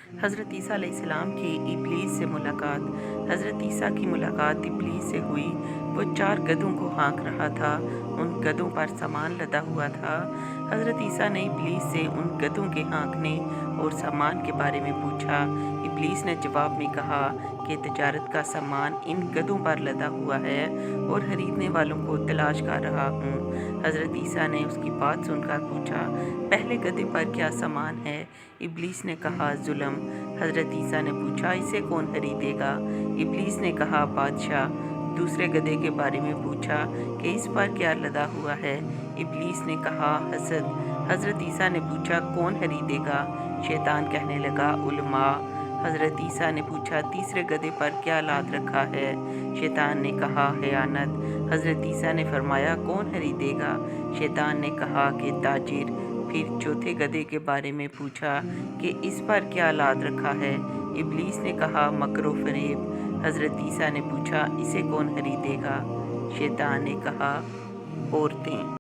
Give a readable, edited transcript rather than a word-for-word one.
حضرت عیسیٰ علیہ السلام کی ابلیس سے ملاقات۔ حضرت عیسیٰ کی ملاقات ابلیس سے ہوئی۔ وہ 4 گدھوں کو ہانک رہا تھا، ان گدھوں پر سامان لدا ہوا تھا۔ حضرت عیسیٰ نے ابلیس سے ان گدھوں کے ہانکنے اور سامان کے بارے میں پوچھا۔ ابلیس نے جواب میں کہا کہ تجارت کا سامان ان گدھوں پر لدا ہوا ہے اور خریدنے والوں کو تلاش کر رہا ہوں۔ حضرت عیسیٰ نے اس کی بات سن کر پوچھا، پہلے گدھے پر کیا سامان ہے؟ ابلیس نے کہا، ظلم۔ حضرت عیسیٰ نے پوچھا، اسے کون خریدے گا؟ ابلیس نے کہا، بادشاہ۔ دوسرے گدھے کے بارے میں پوچھا کہ اس پر کیا لدا ہوا ہے؟ ابلیس نے کہا، حسد۔ حضرت عیسیٰ نے پوچھا، کون خریدے گا؟ شیطان کہنے لگا، علماء۔ حضرت عیسیٰ نے پوچھا، تیسرے گدھے پر کیا لاد رکھا ہے؟ شیطان نے کہا، خیانت۔ حضرت عیسیٰ نے فرمایا، کون خریدے گا؟ شیطان نے کہا کہ تاجر۔ پھر چوتھے گدھے کے بارے میں پوچھا کہ اس پر کیا لاد رکھا ہے؟ ابلیس نے کہا، مکر و فریب۔ حضرت عیسیٰ نے پوچھا، اسے کون خریدے گا؟ شیطان نے کہا، عورتیں۔